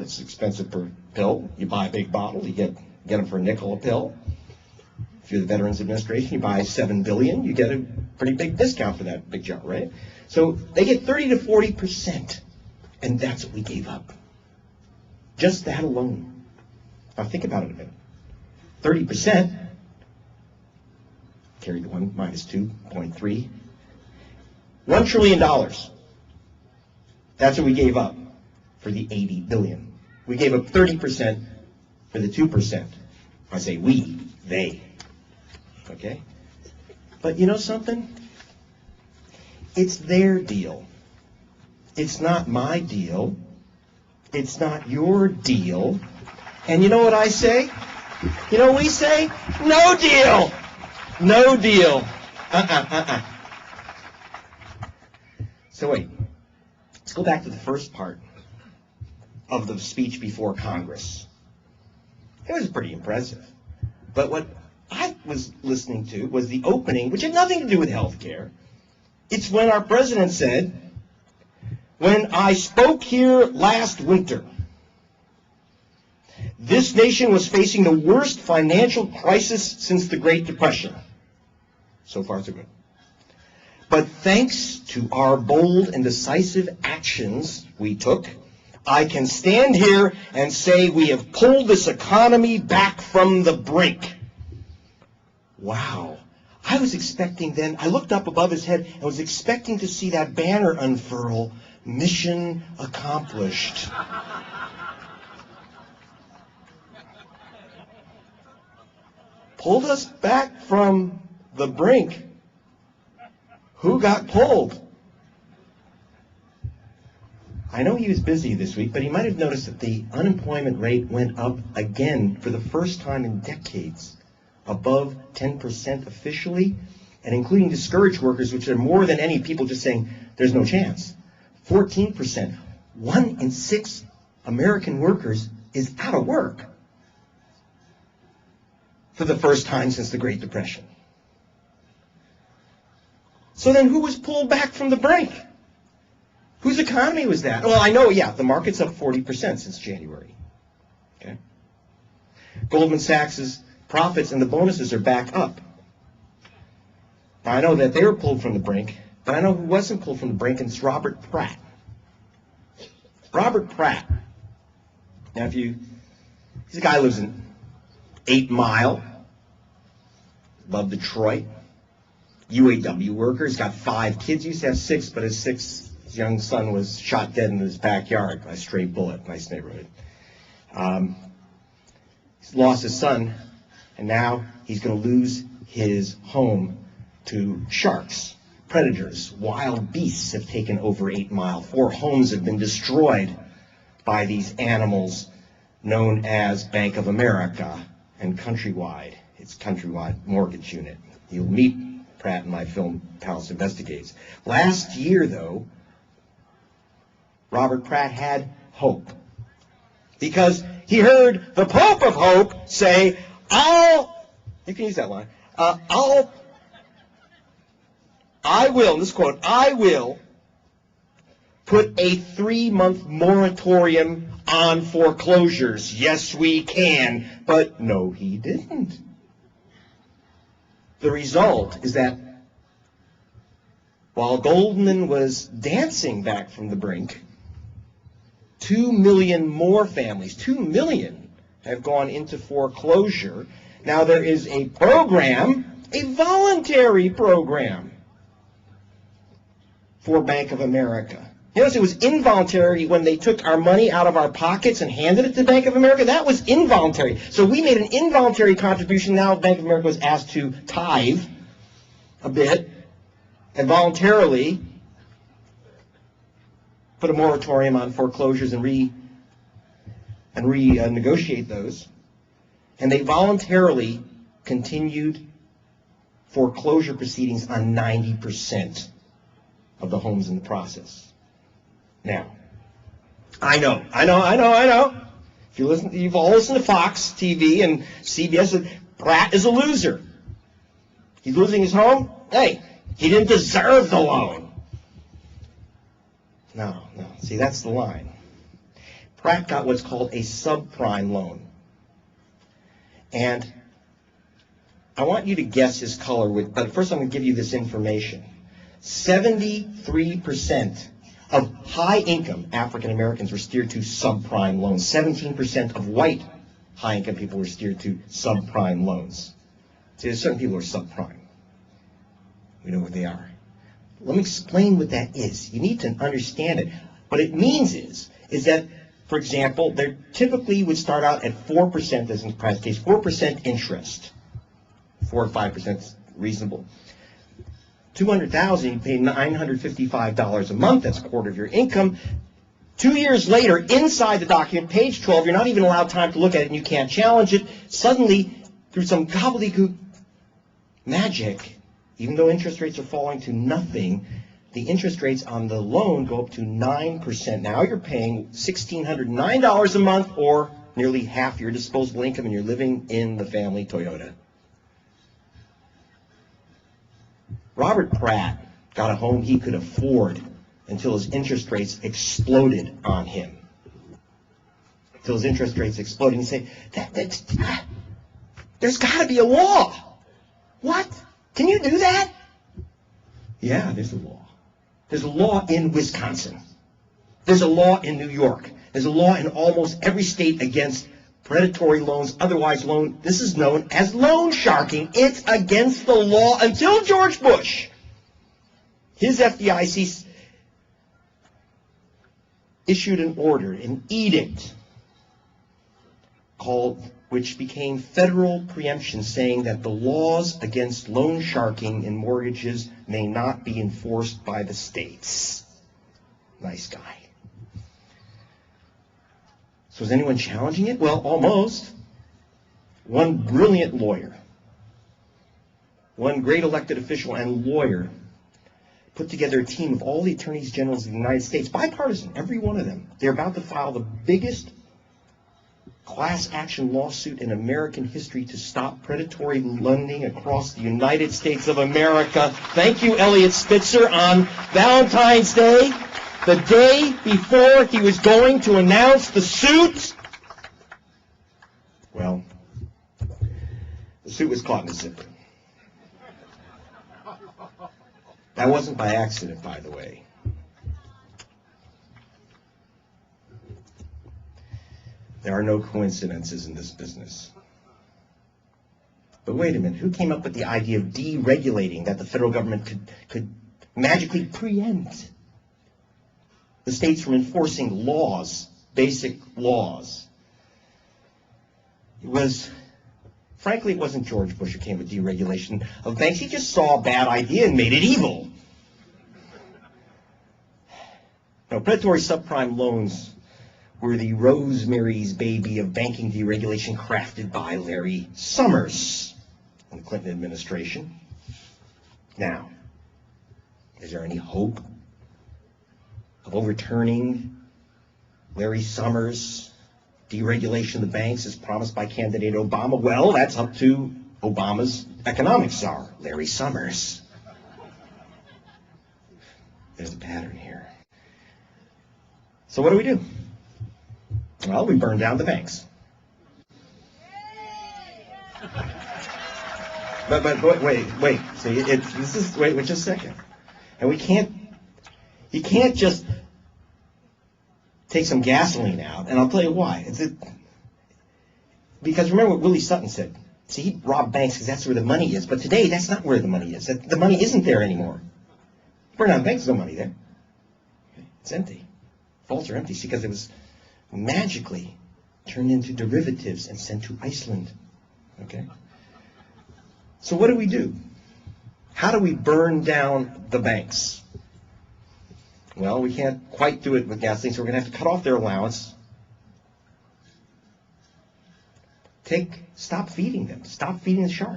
It's expensive per pill. You buy a big bottle, you get them for a nickel a pill. If you're the Veterans Administration, you buy $7 billion, you get a pretty big discount for that big jar, right? So they get 30 to 40%, and that's what we gave up. Just that alone. Now think about it a minute. 30%, carry the 1 minus 2.3, $1 trillion. That's what we gave up for the 80 billion. We gave up 30% for the 2%. I say we, they. Okay? But you know something? It's their deal. It's not my deal. It's not your deal. And you know what I say? You know what we say? No deal! No deal. So wait. Let's go back to the first part of the speech before Congress. It was pretty impressive. But what I was listening to was the opening, which had nothing to do with health care. It's when our president said, "When I spoke here last winter, this nation was facing the worst financial crisis since the Great Depression." So far, so good. "But thanks to our bold and decisive actions we took, I can stand here and say we have pulled this economy back from the brink." Wow. I was expecting then, I looked up above his head and was expecting to see that banner unfurl, "Mission accomplished." Pulled us back from the brink. Who got pulled? I know he was busy this week, but he might have noticed that the unemployment rate went up again for the first time in decades, above 10% officially, and including discouraged workers, which are more than any people just saying there's no chance. 14%. 1 in 6 American workers is out of work for the first time since the Great Depression. So then who was pulled back from the brink? Whose economy was that? Well, I know, yeah, the market's up 40% since January. Okay. Goldman Sachs's profits and the bonuses are back up. Now, I know that they were pulled from the brink, but I know who wasn't pulled from the brink, and it's Robert Pratt. Robert Pratt. Now, he's a guy who lives in 8 Mile, above Detroit. UAW worker. He's got 5 kids. He used to have 6, but his 6th young son was shot dead in his backyard by a stray bullet. Nice neighborhood. He's lost his son, and now he's going to lose his home to sharks, predators. Wild beasts have taken over 8 Mile. 4 homes have been destroyed by these animals known as Bank of America and Countrywide. It's Countrywide Mortgage Unit. You'll meet Pratt in my film, Palast Investigates. Last year, though, Robert Pratt had hope, because he heard the Pope of Hope say, you can use that line, I will, this quote, "I will put a 3-month moratorium on foreclosures. Yes, we can." But no, he didn't. The result is that while Goldman was dancing back from the brink, 2 million more families, 2 million, have gone into foreclosure. Now there is a program, a voluntary program for Bank of America. Notice it was involuntary when they took our money out of our pockets and handed it to Bank of America. That was involuntary. So we made an involuntary contribution. Now Bank of America was asked to tithe a bit and voluntarily put a moratorium on foreclosures and renegotiate those. And they voluntarily continued foreclosure proceedings on 90% of the homes in the process. Now, I know. If you've all listened to Fox TV and CBS, Pratt is a loser. He's losing his home? Hey, he didn't deserve the loan. No. See, that's the line. Pratt got what's called a subprime loan. And I want you to guess his color, but first I'm going to give you this information. 73% of high-income African Americans were steered to subprime loans. 17% of white high-income people were steered to subprime loans. See, there's certain people who are subprime. We know what they are. Let me explain what that is. You need to understand it. What it means is that, for example, they typically would start out at 4%, as in Pratt's case, 4% interest. 4 or 5% is reasonable. $200,000, you pay $955 a month. That's a quarter of your income. 2 years later, inside the document, page 12, you're not even allowed time to look at it, and you can't challenge it. Suddenly, through some gobbledygook magic, even though interest rates are falling to nothing, the interest rates on the loan go up to 9%. Now you're paying $1,609 a month, or nearly half your disposable income, and you're living in the family Toyota. Robert Pratt got a home he could afford until his interest rates exploded on him. Until his interest rates exploded. And he said, there's got to be a law. What? Can you do that? Yeah, there's a law. There's a law in Wisconsin. There's a law in New York. There's a law in almost every state against predatory loans, otherwise loan. This is known as loan sharking. It's against the law until George Bush. His FDIC issued an order, an edict, which became federal preemption, saying that the laws against loan sharking in mortgages may not be enforced by the states. Nice guy. So is anyone challenging it? Well, almost. One brilliant lawyer, one great elected official and lawyer, put together a team of all the attorneys generals of the United States, bipartisan, every one of them. They're about to file the biggest class action lawsuit in American history to stop predatory lending across the United States of America. Thank you, Elliot Spitzer, on Valentine's Day, the day before he was going to announce the suit. Well, the suit was caught in a zipper. That wasn't by accident, by the way. There are no coincidences in this business. But wait a minute, who came up with the idea of deregulating, that the federal government could magically preempt the states from enforcing laws, basic laws? Frankly, it wasn't George Bush who came with deregulation of banks. He just saw a bad idea and made it evil. No, predatory subprime loans were the Rosemary's Baby of banking deregulation crafted by Larry Summers in the Clinton administration. Now, is there any hope of overturning Larry Summers' deregulation of the banks as promised by candidate Obama? Well, that's up to Obama's economic czar, Larry Summers. There's a pattern here. So what do? Well, we burn down the banks. But wait. See, wait just a second. And you can't just take some gasoline out, and I'll tell you why. Because remember what Willie Sutton said. See, he robbed banks because that's where the money is. But today, that's not where the money is. The money isn't there anymore. Burn down the banks, there's no money there. It's empty. Vaults are empty because it was magically turned into derivatives and sent to Iceland. Okay? So what do? How do we burn down the banks? Well, we can't quite do it with gasoline, so we're going to have to cut off their allowance. Stop feeding them. Stop feeding the sharks.